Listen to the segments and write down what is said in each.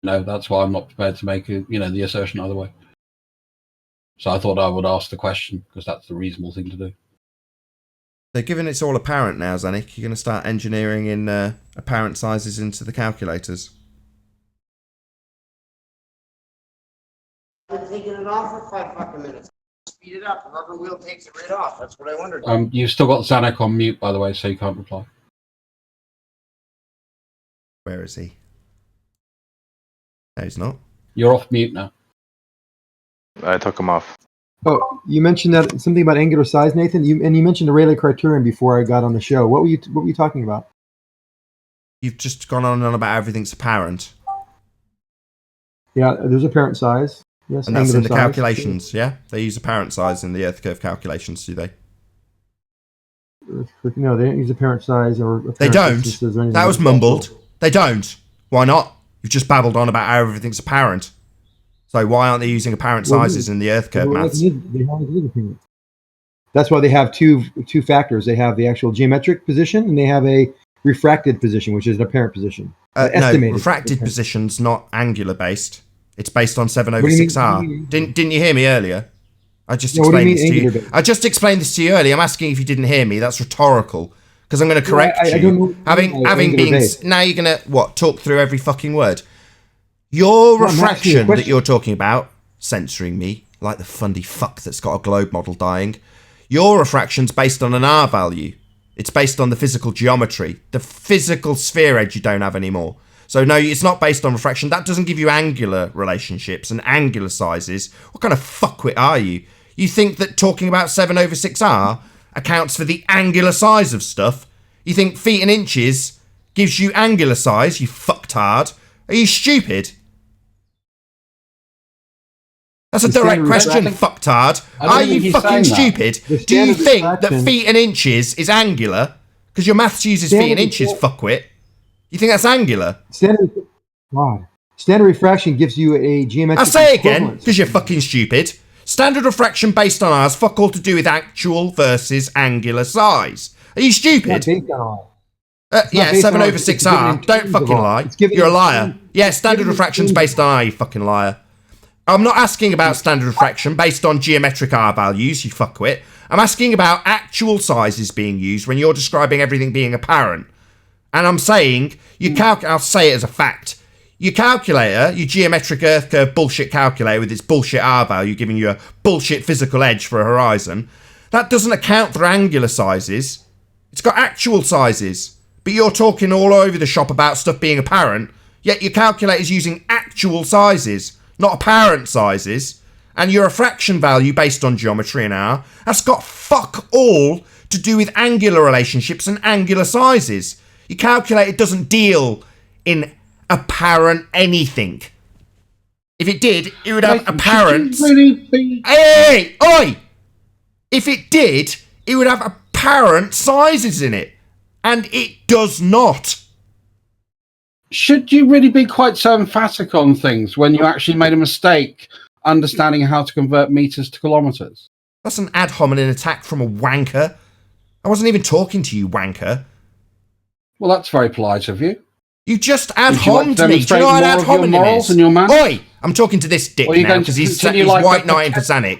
No, that's why I'm not prepared to make the assertion either way. So I thought I would ask the question because that's the reasonable thing to do. So given it's all apparent now, Zanik, you're going to start engineering in apparent sizes into the calculators. I've been taking it off for 5 fucking minutes. Speed it up. The rubber wheel takes it right off. That's what I wondered. You've still got Zanuck on mute, by the way, so you can't reply. Where is he? No, he's not. You're off mute now. I took him off. Oh, you mentioned that something about angular size, Nathan. You mentioned the Rayleigh criterion before I got on the show. What were you talking about? You've just gone on and on about everything's apparent. Yeah, there's apparent size. Yes, and that's in the size. calculations, yeah? They use apparent size in the Earth curve calculations, do they? No, they don't use apparent size or apparent they don't. That was mumbled. They don't. Why not? You've just babbled on about how everything's apparent. So why aren't they using apparent sizes in the Earth curve maths? That's why they have two factors. They have the actual geometric position and they have a refracted position, which is an apparent position. No, refracted position's not angular based. It's based on 7/6R. Didn't you hear me earlier? I just explained this to you. I just explained this to you earlier. I'm asking if you didn't hear me. That's rhetorical. Because I'm going to correct you. I don't know, having been now you're going to talk through every fucking word. Your refraction that you're talking about, censoring me like the fundy fuck that's got a globe model dying. Your refraction's based on an R value. It's based on the physical geometry, the physical sphere edge you don't have anymore. So no, it's not based on refraction. That doesn't give you angular relationships and angular sizes. What kind of fuckwit are you? You think that talking about 7/6R accounts for the angular size of stuff? You think feet and inches gives you angular size, you fucktard? Are you stupid? That's a direct question, fucktard. Are you fucking stupid? Do you think that feet and inches is angular? Because your maths uses feet and inches, fuckwit. You think that's angular? Standard refraction gives you a geometric. I'll say it again, because you're fucking stupid. Standard refraction based on R has fuck all to do with actual versus angular size. Are you stupid? Yeah, 7/6R. Don't fucking lie. You're a liar. Yeah, standard refraction's based on R, you fucking liar. I'm not asking about standard refraction based on geometric R values, you fuckwit. I'm asking about actual sizes being used when you're describing everything being apparent. And I'm saying, I'll say it as a fact. Your calculator, your geometric Earth curve bullshit calculator with its bullshit R value giving you a bullshit physical edge for a horizon, that doesn't account for angular sizes. It's got actual sizes. But you're talking all over the shop about stuff being apparent, yet your calculator's using actual sizes, not apparent sizes. And your refraction value based on geometry and R, that's got fuck all to do with angular relationships and angular sizes. Your calculator doesn't deal in apparent anything. If it did, it would have apparent... Hey! Oi! If it did, it would have apparent sizes in it. And it does not. Should you really be quite so emphatic on things when you actually made a mistake understanding how to convert meters to kilometers? That's an ad hominem attack from a wanker. I wasn't even talking to you, wanker. Well, that's very polite of you. You just ad homed me. Do you know what an ad hominem is? And your Oi! I'm talking to this dick now because he's white knighting for Zanuck.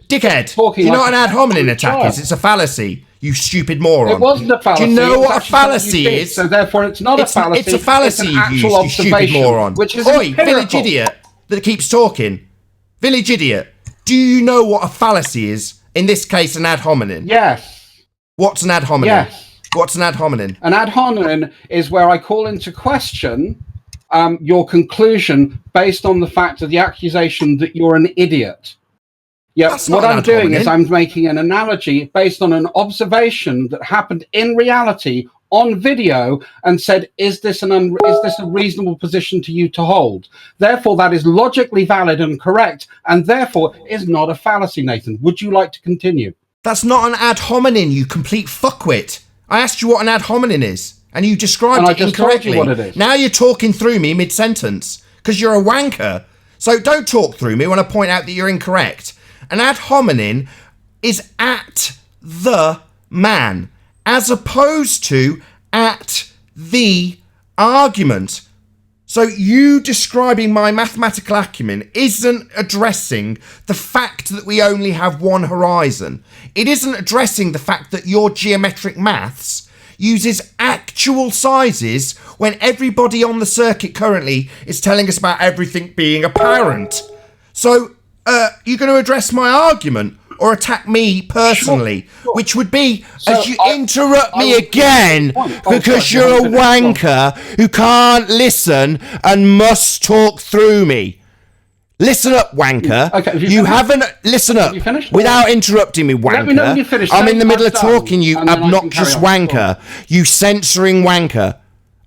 Dickhead! Do you know what an ad hominem attack is? It's a fallacy. You stupid moron. It wasn't a fallacy. Do you know what a fallacy is? So therefore it's not a fallacy. It's a fallacy you used, you stupid moron. Which is Oi, village idiot that keeps talking. Village idiot. Do you know what a fallacy is? In this case, an ad hominem. Yes. What's an ad hominem? Yes. What's an ad hominem? An ad hominem is where I call into question your conclusion based on the fact of the accusation that you're an idiot. Yeah, what I'm doing is I'm making an analogy based on an observation that happened in reality on video and said, is this a reasonable position to you to hold? Therefore, that is logically valid and correct, and therefore is not a fallacy, Nathan. Would you like to continue? That's not an ad hominem, you complete fuckwit. I asked you what an ad hominem is, and you described it incorrectly. Told you what it is. Now you're talking through me mid-sentence, because you're a wanker. So don't talk through me when I point out that you're incorrect. An ad hominem is at the man, as opposed to at the argument. So you describing my mathematical acumen isn't addressing the fact that we only have one horizon. It isn't addressing the fact that your geometric maths uses actual sizes when everybody on the circuit currently is telling us about everything being apparent. So, you're going to address my argument or attack me personally, which would be as you interrupt me again because you're a wanker who can't listen and must talk through me. Listen up, wanker. Okay, you haven't... Listen up. Without interrupting me, wanker. Let me know when you finish. I'm in the middle of talking, you obnoxious wanker. You censoring wanker.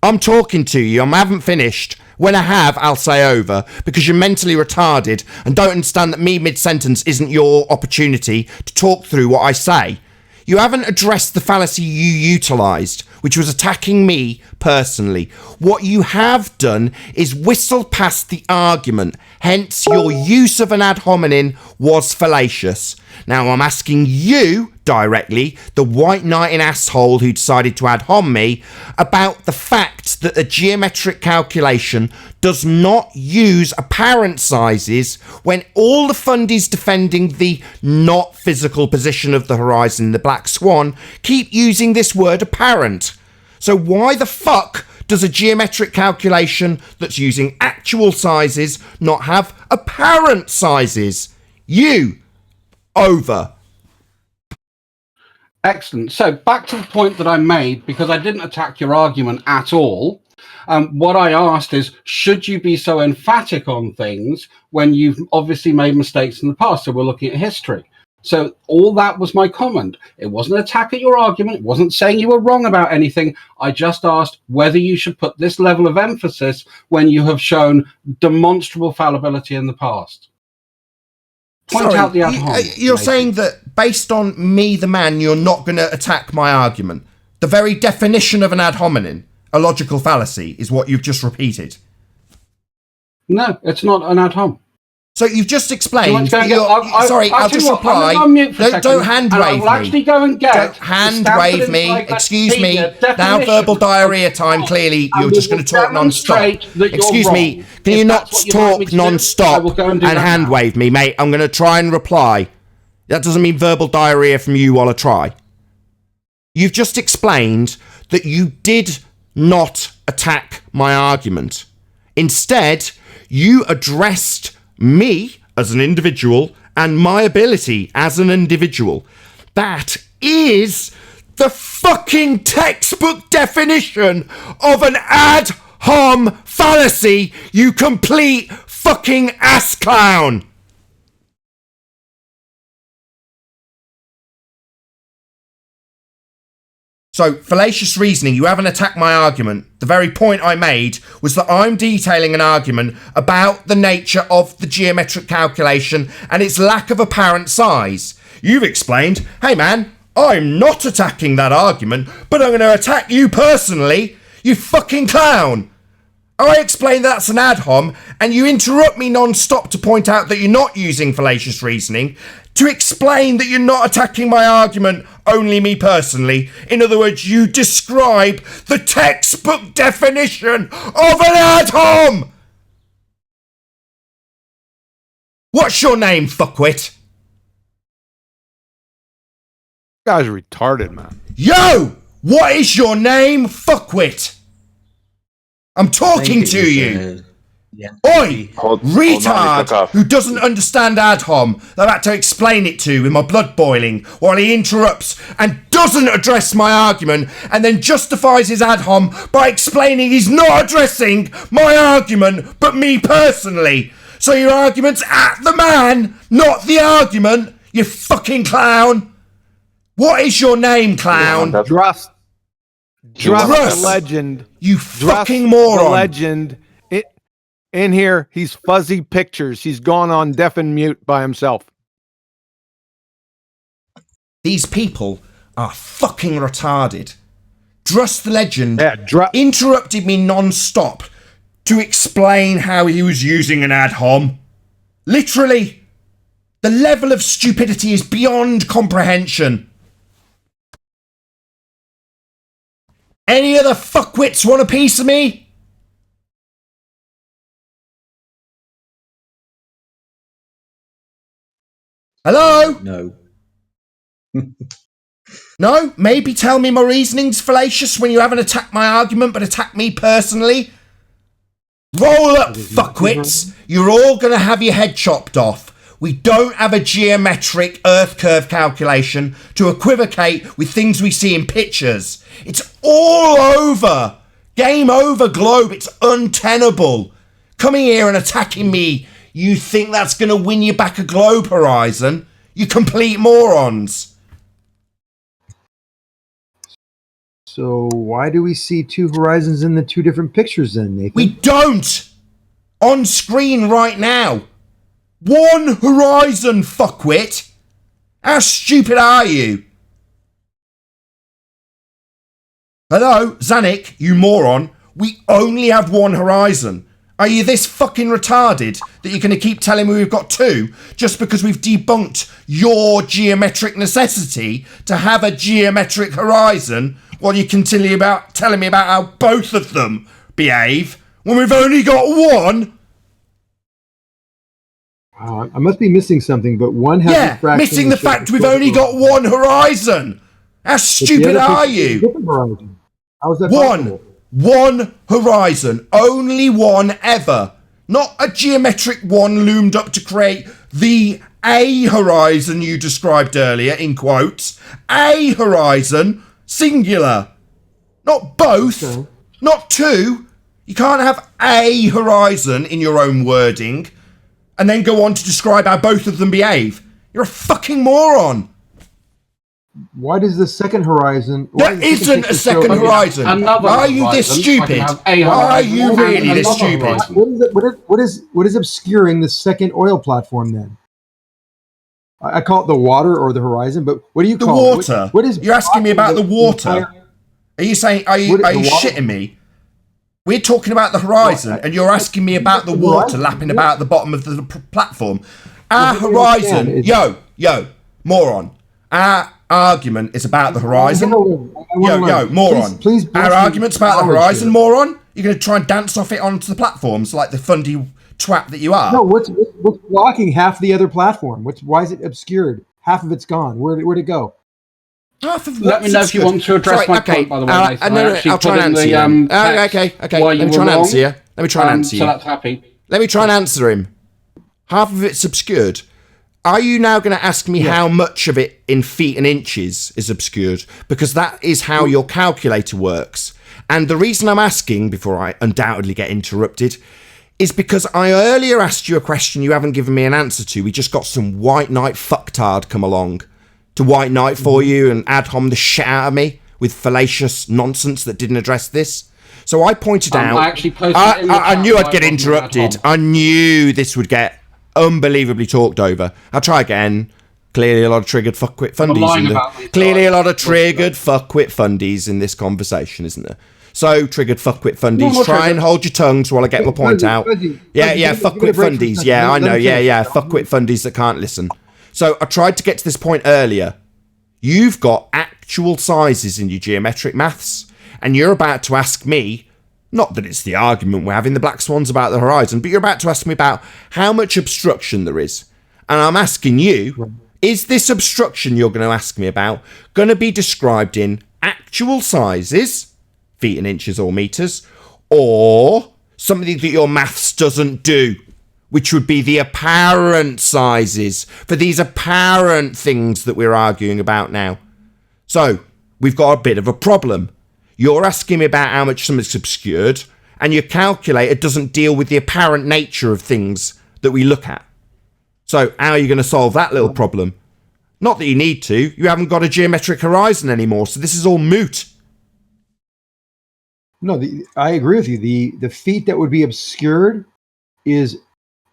I'm talking to you. I haven't finished. When I have, I'll say over, because you're mentally retarded and don't understand that me mid-sentence isn't your opportunity to talk through what I say. You haven't addressed the fallacy you utilised, which was attacking me personally. What you have done is whistle past the argument, hence your use of an ad hominem was fallacious. Now I'm asking you directly, the white knighting asshole who decided to ad hom me, about the fact that a geometric calculation does not use apparent sizes when all the fundies defending the not physical position of the horizon, the black swan, keep using this word apparent. So why the fuck does a geometric calculation that's using actual sizes not have apparent sizes? You. Over. Excellent. So back to the point that I made, because I didn't attack your argument at all. What I asked is, should you be so emphatic on things when you've obviously made mistakes in the past? So we're looking at history. So all that was my comment. It wasn't an attack at your argument. It wasn't saying you were wrong about anything. I just asked whether you should put this level of emphasis when you have shown demonstrable fallibility in the past. Point out the ad hominem. You're saying that based on me, the man, you're not going to attack my argument. The very definition of an ad hominem, a logical fallacy, is what you've just repeated. No, it's not an ad hominem. So you've just explained. Sorry, I'll just reply. Don't hand wave me. Actually go and get. Don't hand wave me. Excuse me. Now verbal diarrhea time. Clearly, you're just going to talk non-stop. Excuse me. Can you not talk non-stop and hand wave me, mate? I'm going to try and reply. That doesn't mean verbal diarrhea from you while I try. You've just explained that you did not attack my argument. Instead, you addressed me as an individual and my ability as an individual. That is the fucking textbook definition of an ad hom fallacy, you complete fucking ass clown. So, fallacious reasoning, you haven't attacked my argument. The very point I made was that I'm detailing an argument about the nature of the geometric calculation and its lack of apparent size. You've explained, hey man, I'm not attacking that argument, but I'm going to attack you personally, you fucking clown. I explain that's an ad hom, and you interrupt me non-stop to point out that you're not using fallacious reasoning, to explain that you're not attacking my argument, only me personally. In other words, you describe the textbook definition of an ad hom! What's your name, fuckwit? You guys are retarded, man. Yo! What is your name, fuckwit? I'm talking to you. Oi! Retard who doesn't understand ad hom that I had to explain it to with my blood boiling while he interrupts and doesn't address my argument and then justifies his ad hom by explaining he's not addressing my argument but me personally. So your argument's at the man, not the argument, you fucking clown. What is your name, clown? Trust the legend. You fucking moron. The legend. In here, he's fuzzy pictures. He's gone on deaf and mute by himself. These people are fucking retarded. Drust the legend Yeah, interrupted me non-stop to explain how he was using an ad hom. Literally, the level of stupidity is beyond comprehension. Any other fuckwits want a piece of me? Hello? No. No? Maybe tell me my reasoning's fallacious when you haven't attacked my argument but attacked me personally? Roll up, fuckwits! You're all going to have your head chopped off. We don't have a geometric earth curve calculation to equivocate with things we see in pictures. It's all over. Game over, globe. It's untenable. Coming here and attacking me, you think that's going to win you back a globe, Horizon? You complete morons. So why do we see two horizons in the two different pictures then, Nathan? We don't! On screen right now. One horizon, fuckwit! How stupid are you? Hello, Zanuck, you moron. We only have one horizon. Are you this fucking retarded that you're going to keep telling me we've got two just because we've debunked your geometric necessity to have a geometric horizon while you continue about telling me about how both of them behave when we've only got one? I must be missing something, but one has Yeah, missing the fact we've only got one horizon. How stupid are you? Different horizon. How is that One. possible? One horizon. Only one ever. Not a geometric one loomed up to create the A horizon you described earlier, in quotes. A horizon, singular. Not both. Okay. Not two. You can't have a horizon in your own wording and then go on to describe how both of them behave. You're a fucking moron. Why does the second horizon... There isn't a second horizon. Are you this stupid? Are you really this stupid? What is obscuring the second oil platform then? I call it the water or the horizon, but what do you call it? The water. What is You're asking me about the water. Are you saying, are you shitting me? We're talking about the horizon, and you're asking me about the water lapping about the bottom of the platform. Our horizon, yo, moron. Our argument is about the horizon. Yo, moron. Please Our argument's about the horizon, moron. You're going to try and dance off it onto the platforms like the fundy twat that you are. No, what's blocking half the other platform? Why is it obscured? Half of it's gone. Where'd it go? Let me know if you want to address my point, by the way. I'll try and answer you. Okay. Let me try and answer you. Let me try and answer you. So that's happy. Let me try and answer him. Half of it's obscured. Are you now going to ask me how much of it in feet and inches is obscured? Because that is how your calculator works. And the reason I'm asking, before I undoubtedly get interrupted, is because I earlier asked you a question you haven't given me an answer to. We just got some white knight fucktard come along to white knight for you and ad hom the shit out of me with fallacious nonsense that didn't address this. So I pointed out... I knew I'd get interrupted. I knew this would get unbelievably talked over. I'll try again. Clearly a lot of triggered fuckwit fundies. Clearly a lot of triggered fuckwit fundies in this conversation, isn't there? So, triggered fuckwit fundies, try and hold your tongues while I get my point out. Yeah, fuckwit fundies. Yeah, I know. Yeah, fuckwit fundies that can't listen. So, I tried to get to this point earlier. You've got actual sizes in your geometric maths, and you're about to ask me, not that it's the argument we're having, the black swans about the horizon, but you're about to ask me about how much obstruction there is. And I'm asking you, is this obstruction you're going to ask me about going to be described in actual sizes, feet and inches or meters, or something that your maths doesn't do, which would be the apparent sizes for these apparent things that we're arguing about now? So, we've got a bit of a problem. You're asking me about how much something's obscured, and your calculator doesn't deal with the apparent nature of things that we look at. So, how are you going to solve that little problem? Not that you need to. You haven't got a geometric horizon anymore, so this is all moot. No, I agree with you. The feet that would be obscured is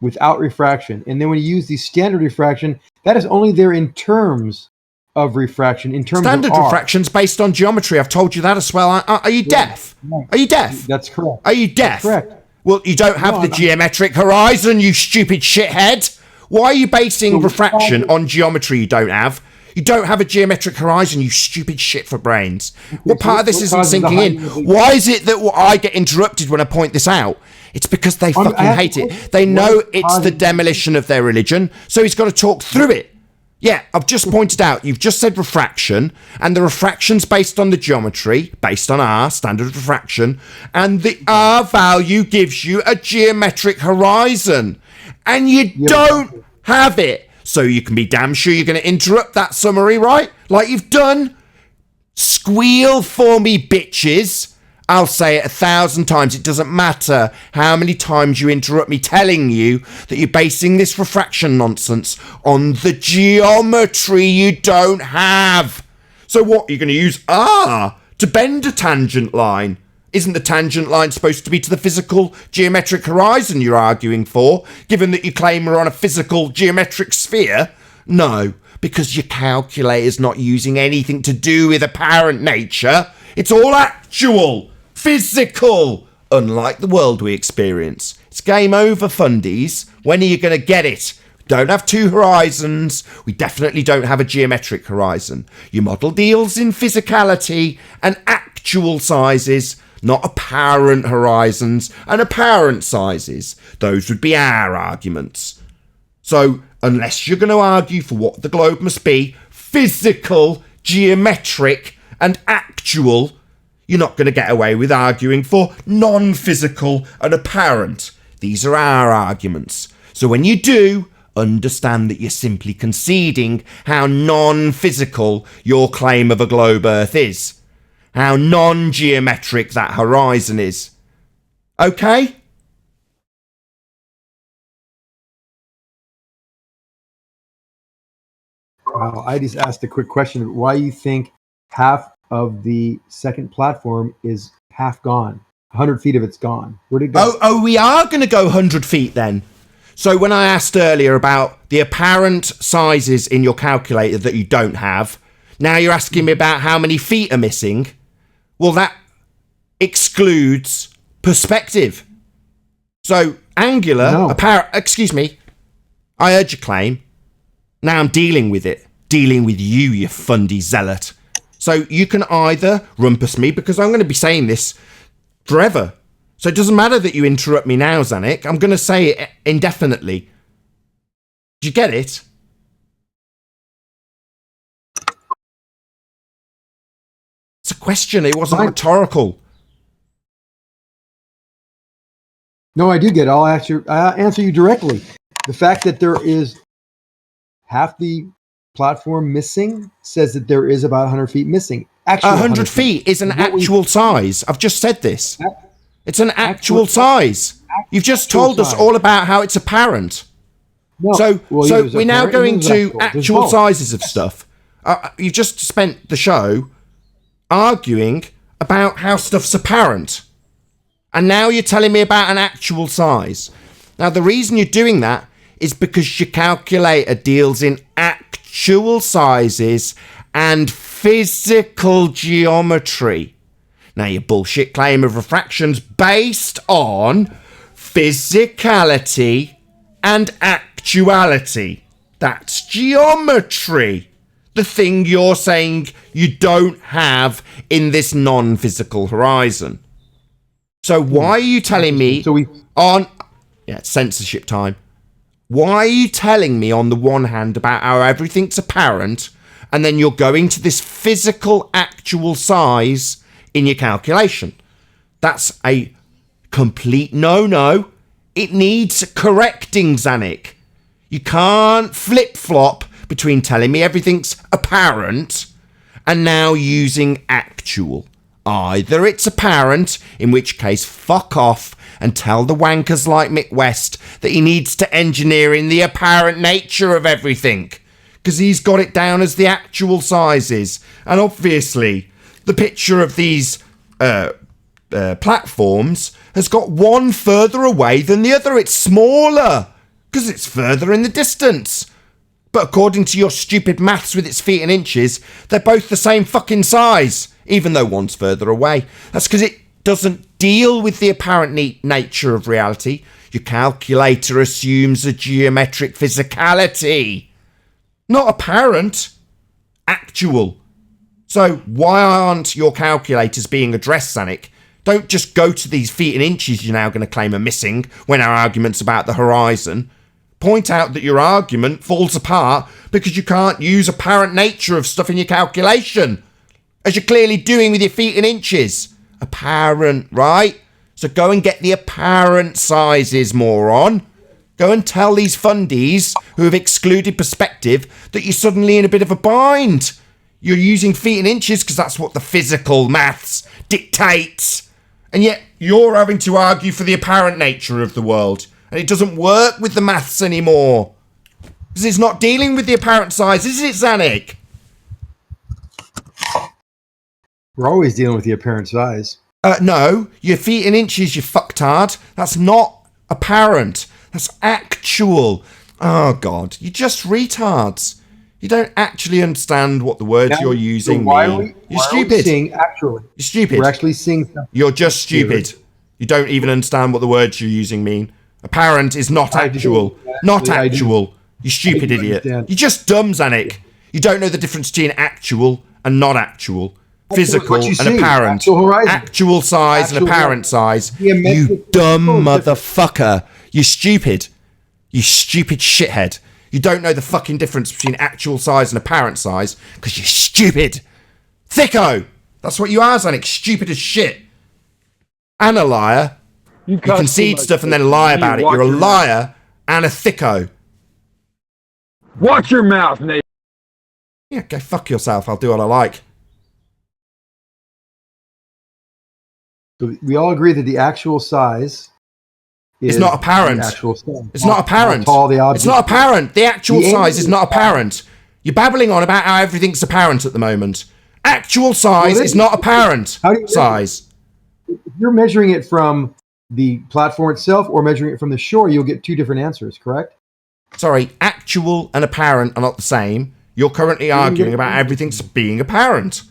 without refraction. And then when you use the standard refraction, that is only there in terms of refraction. In terms standard of R. refraction's based on geometry. I've told you that as well. Are you deaf? Right. Are you deaf? That's correct. Are you deaf? That's correct. Well, you don't have the geometric horizon, you stupid shithead. Why are you basing refraction on geometry you don't have? You don't have a geometric horizon, you stupid shit for brains. What part of this isn't sinking in? Why is it that I get interrupted when I point this out? It's because they fucking hate it. They know it's the demolition of their religion, so he's got to talk through it. Yeah, I've just pointed out, you've just said refraction, and the refraction's based on the geometry, based on R, standard of refraction, and the R value gives you a geometric horizon, and you don't have it. So you can be damn sure you're going to interrupt that summary, right? Like you've done. Squeal for me, bitches. I'll say it 1,000 times. It doesn't matter how many times you interrupt me telling you that you're basing this refraction nonsense on the geometry you don't have. So what, you're going to use R to bend a tangent line? Isn't the tangent line supposed to be to the physical geometric horizon you're arguing for, given that you claim we're on a physical geometric sphere? No, because your calculator's not using anything to do with apparent nature. It's all actual. Physical, unlike the world we experience. It's game over, fundies. When are you going to get it? We don't have two horizons. We definitely don't have a geometric horizon. Your model deals in physicality and actual sizes, not apparent horizons and apparent sizes. Those would be our arguments. So, unless you're going to argue for what the globe must be, physical, geometric and actual, you're not going to get away with arguing for non-physical and apparent. These are our arguments. So when you do, understand that you're simply conceding how non-physical your claim of a globe Earth is. How non-geometric that horizon is. Okay? Wow, I just asked a quick question. Why you think half of the second platform is half gone? 100 feet of it's gone. Where'd it go? Oh, we are going to go 100 feet then. So when I asked earlier about the apparent sizes in your calculator that you don't have, now you're asking me about how many feet are missing. Well, that excludes perspective. So angular, excuse me, I heard your claim. Now I'm dealing with it. Dealing with you fundy zealot. So you can either rumpus me, because I'm going to be saying this forever. So it doesn't matter that you interrupt me now, Zanik. I'm going to say it indefinitely. Do you get it? It's a question. It wasn't rhetorical. No, I do get it. I'll answer you directly. The fact that there is half the platform missing says that there is about 100 feet missing. 100 feet is an actual size. I've just said this. It's an actual size. You've just told us all about how it's apparent. No. So we're now going to actual sizes of stuff. You've just spent the show arguing about how stuff's apparent. And now you're telling me about an actual size. Now, the reason you're doing that is because your calculator deals in actual sizes and physical geometry. Now, your bullshit claim of refraction's based on physicality and actuality. That's geometry. The thing you're saying you don't have in this non-physical horizon. So why are you telling me censorship time. Why are you telling me on the one hand about how everything's apparent, and then you're going to this physical actual size in your calculation? That's a complete no-no. It needs correcting, Zanik. You can't flip-flop between telling me everything's apparent and now using actual. Either it's apparent, in which case fuck off and tell the wankers like Mick West that he needs to engineer in the apparent nature of everything, because he's got it down as the actual sizes. And obviously, the picture of these platforms has got one further away than the other. It's smaller, because it's further in the distance. But according to your stupid maths with its feet and inches, they're both the same fucking size, even though one's further away. That's because it doesn't deal with the apparent nature of reality. Your calculator assumes a geometric physicality. Not apparent, actual. So why aren't your calculators being addressed, Zanik? Don't just go to these feet and inches you're now going to claim are missing when our argument's about the horizon. point out that your argument falls apart because you can't use apparent nature of stuff in your calculation, as you're clearly doing with your feet and inches. Apparent, right? So go and get the apparent sizes, moron. Go and tell these fundies who have excluded perspective that you're suddenly in a bit of a bind. You're using feet and inches because that's what the physical maths dictates. And yet you're having to argue for the apparent nature of the world. And it doesn't work with the maths anymore. Because it's not dealing with the apparent size, is it, Zanuck? We're always dealing with the apparent size. No, your feet and inches, you fucktard. That's not apparent. That's actual. Oh, God. You're just retards. You don't actually understand what the words you're using mean. You're stupid. Actually? You're stupid. We're actually seeing something. You're just stupid. You don't even understand what the words you're using mean. Apparent is not actual. Not actual. You stupid idiot. You're just dumb, Zanuck. You don't know the difference between actual and not actual. Physical and apparent. Actual size and apparent size. You dumb motherfucker. You're stupid. You stupid shithead. You don't know the fucking difference between actual size and apparent size because you're stupid. Thicko. That's what you are, Zanuck. Stupid as shit. And a liar. You concede stuff and then lie about it. You're a liar and a thicko. Watch your mouth, Nate. Yeah, go fuck yourself. I'll do what I like. So we all agree that the actual size is not apparent. It's not apparent. It's not apparent. The actual size is not apparent. You're babbling on about how everything's apparent at the moment. Actual size is not apparent size. If you're measuring it from the platform itself or measuring it from the shore, you'll get two different answers, correct? Sorry, actual and apparent are not the same. You're currently arguing about everything's being apparent.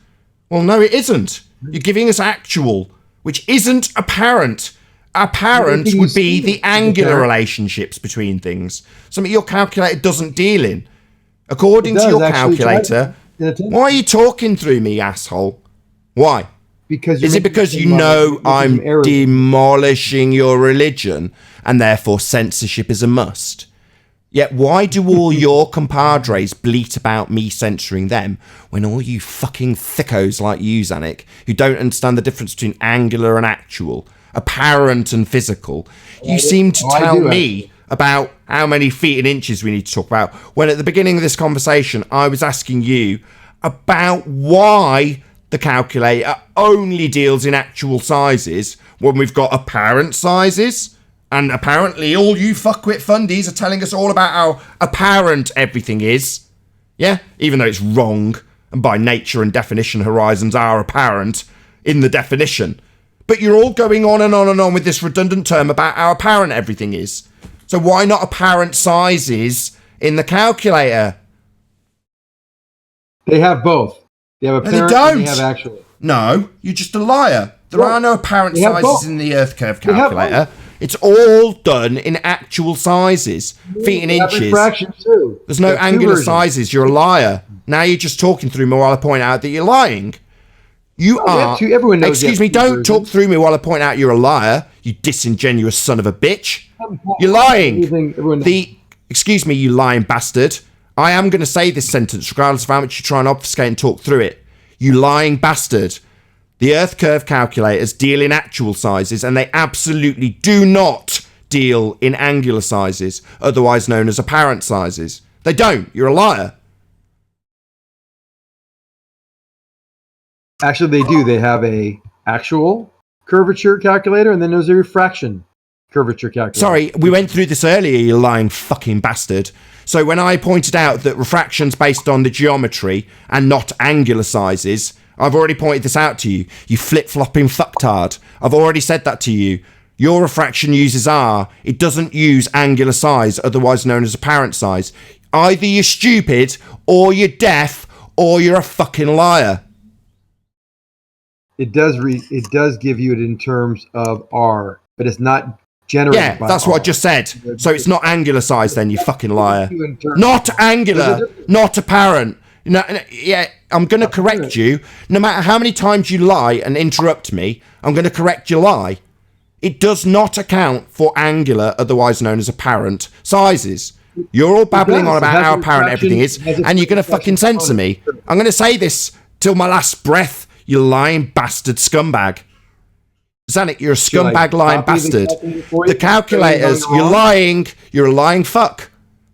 Well, no, it isn't. You're giving us actual, which isn't apparent. Apparent would be the angular relationships between things. Something your calculator doesn't deal in. According to your calculator, why are you talking through me, asshole? Why? Is it because you know I'm demolishing your religion and therefore censorship is a must? Yet why do all your compadres bleat about me censoring them when all you fucking thickos like you, Zanuck, who don't understand the difference between angular and actual, apparent and physical, you seem to tell me about how many feet and inches we need to talk about, when at the beginning of this conversation I was asking you about why the calculator only deals in actual sizes when we've got apparent sizes. And apparently all you fuckwit fundies are telling us all about how apparent everything is. Yeah? Even though it's wrong. And by nature and definition, horizons are apparent in the definition. But you're all going on and on and on with this redundant term about how apparent everything is. So why not apparent sizes in the calculator? They have both. They have apparent and they have actual. No, you're just a liar. There are no apparent sizes in the Earth curve calculator. It's all done in actual sizes. Feet and inches. There's no angular sizes. You're a liar. Now you're just talking through me while I point out that you're lying. You are. Everyone knows. Excuse me, don't talk through me while I point out you're a liar, you disingenuous son of a bitch. You're lying. Excuse me, you lying bastard. I am going to say this sentence regardless of how much you try and obfuscate and talk through it. You lying bastard. The Earth curve calculators deal in actual sizes and they absolutely do not deal in angular sizes, otherwise known as apparent sizes. They don't. You're a liar. Actually, they do. They have a actual curvature calculator and then there's a refraction curvature calculator. Sorry, we went through this earlier, you lying fucking bastard. So when I pointed out that refraction's based on the geometry and not angular sizes, I've already pointed this out to you. You flip-flopping fucktard. I've already said that to you. Your refraction uses R. It doesn't use angular size, otherwise known as apparent size. Either you're stupid, or you're deaf, or you're a fucking liar. It does give you it in terms of R, but it's not generated by that's R. what I just said. So it's not angular size then, you fucking liar. Not angular, not apparent. No, yeah, I'm going to correct you. No matter how many times you lie and interrupt me, I'm going to correct your lie. It does not account for angular, otherwise known as apparent, sizes. You're all babbling on about how apparent everything is, and you're going to fucking censor me. I'm going to say this till my last breath, you lying bastard scumbag. Zanik, you're a scumbag lying bastard. The calculators, you're a lying fuck.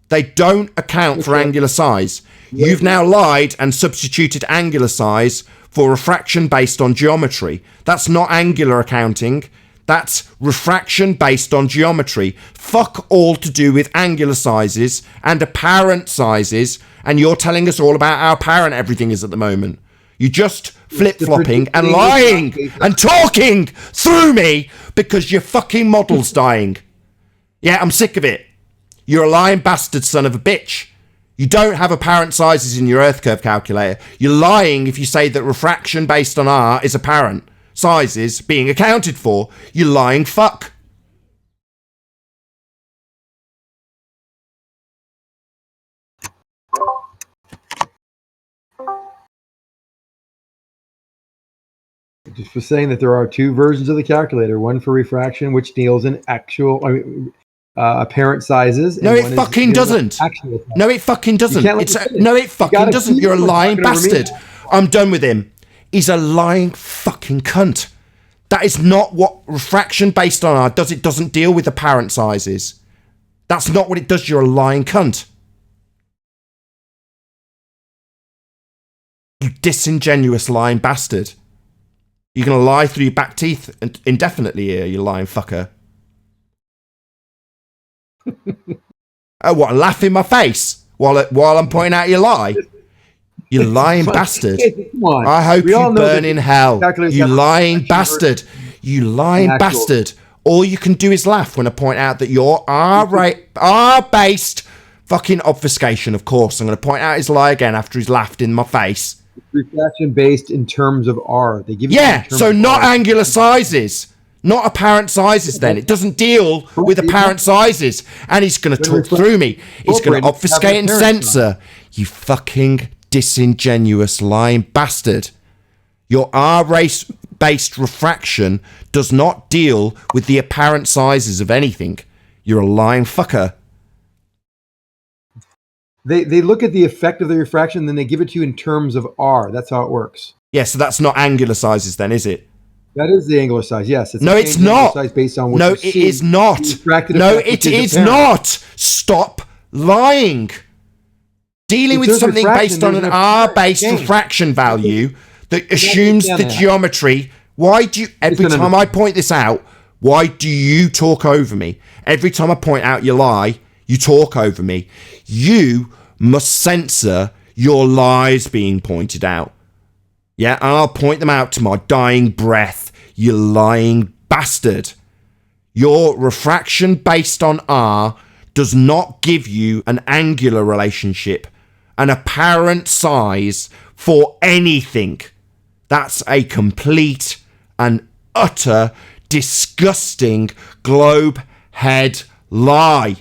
They don't account for angular size. You've now lied and substituted angular size for refraction based on geometry. That's not angular accounting. That's refraction based on geometry. Fuck all to do with angular sizes and apparent sizes, and you're telling us all about how apparent everything is at the moment. You're just flip-flopping and lying and talking through me because your fucking model's dying. Yeah, I'm sick of it. You're a lying bastard son of a bitch. You don't have apparent sizes in your Earth curve calculator. You're lying if you say that refraction based on R is apparent sizes being accounted for. You lying fuck. Just for saying that there are two versions of the calculator, one for refraction, which deals in actual apparent sizes. No, it fucking doesn't. No, it fucking doesn't. No, it fucking doesn't. You're a lying bastard. I'm done with him. He's a lying fucking cunt. That is not what refraction based on R does. It doesn't deal with apparent sizes. That's not what it does. You're a lying cunt. You disingenuous lying bastard. You're going to lie through your back teeth indefinitely here, you lying fucker. Oh, what, laugh in my face while I'm pointing out your lie? You lying bastard. I hope you burn in hell. You lying bastard. You lying bastard. All you can do is laugh when I point out that you're R-based fucking obfuscation, of course. I'm going to point out his lie again after he's laughed in my face. Refraction based in terms of R. They give you so not angular sizes, not apparent sizes. Then it doesn't deal with apparent sizes, and he's going to talk through me. He's going to obfuscate and censor. You fucking disingenuous lying bastard. Your R-based refraction does not deal with the apparent sizes of anything. You're a lying fucker. They look at the effect of the refraction, and then they give it to you in terms of R. That's how it works. Yeah, so that's not angular sizes then, is it? That is the angular size, yes. No, it's not. Based on what no, it is not. No, it is not. Stop lying. Dealing with something based on an R-based refraction value that assumes the geometry. Why do you, every time I point this out, why do you talk over me? Every time I point out your lie, you talk over me. You must censor your lies being pointed out. Yeah, and I'll point them out to my dying breath, you lying bastard. Your refraction based on R does not give you an angular relationship, an apparent size for anything. That's a complete and utter disgusting globe head lie.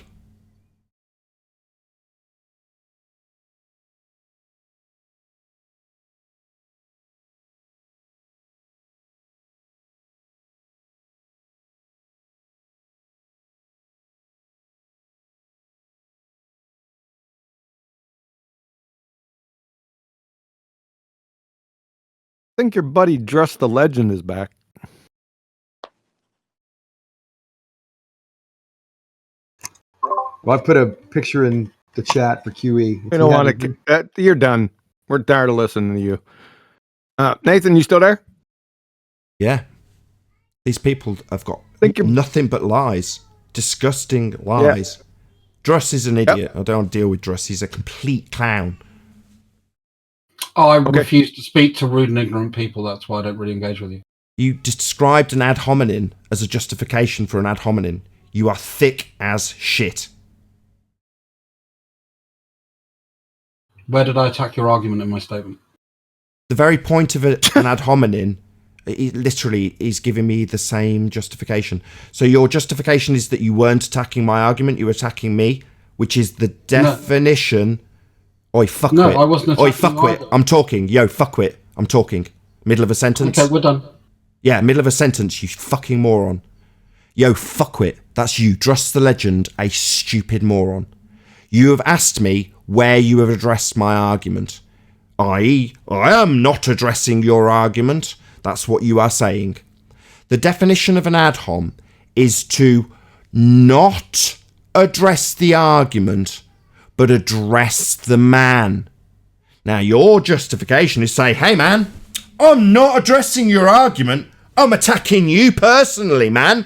I think your buddy Dress the Legend is back. Well, I put a picture in the chat for QE. We don't want to. You're done. We're tired of listening to you. Nathan, you still there? Yeah. These people have got nothing but lies. Disgusting lies. Yeah. Druss is an idiot. Yep. I don't deal with Druss. He's a complete clown. I refuse to speak to rude and ignorant people. That's why I don't really engage with you. You described an ad hominem as a justification for an ad hominem. You are thick as shit. Where did I attack your argument in my statement? The very point of an ad hominem, it literally is giving me the same justification. So your justification is that you weren't attacking my argument, you were attacking me, which is the definition... Oi, fuckwit. No, I wasn't attacking. Oi, fuckwit. I'm talking. Yo, fuckwit. I'm talking. Middle of a sentence. Okay, we're done. Yeah, middle of a sentence, you fucking moron. Yo, fuckwit, that's you, Druss the Legend, a stupid moron. You have asked me where you have addressed my argument. I am not addressing your argument. That's what you are saying. The definition of an ad hom is to not address the argument, but address the man. Now, your justification is say, hey, man, I'm not addressing your argument. I'm attacking you personally, man.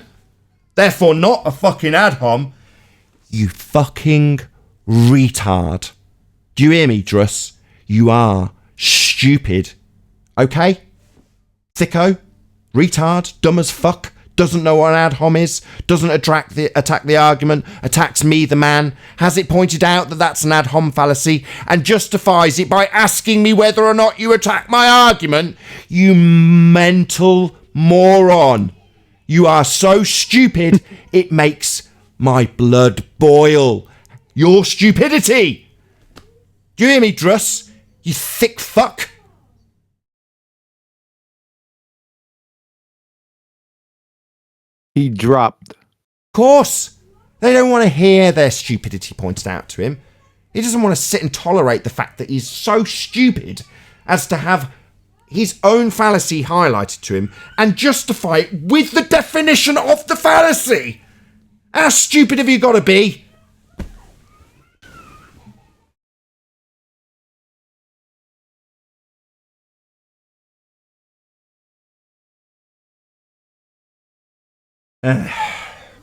Therefore, not a fucking ad hom. You fucking retard. Do you hear me, Druss? You are stupid. Okay? Thicko? Retard? Dumb as fuck? Doesn't know what an ad hom is? Doesn't attack the argument? Attacks me, the man? Has it pointed out that that's an ad hom fallacy? And justifies it by asking me whether or not you attack my argument? You mental moron. You are so stupid, it makes my blood boil. Your stupidity. Do you hear me, Druss? You thick fuck. He dropped. Of course. They don't want to hear their stupidity pointed out to him. He doesn't want to sit and tolerate the fact that he's so stupid as to have his own fallacy highlighted to him and justify it with the definition of the fallacy. How stupid have you got to be?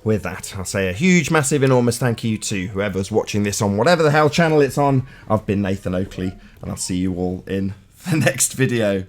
With that, I'll say a huge, massive, enormous thank you to whoever's watching this on whatever the hell channel it's on. I've been Nathan Oakley, and I'll see you all in the next video.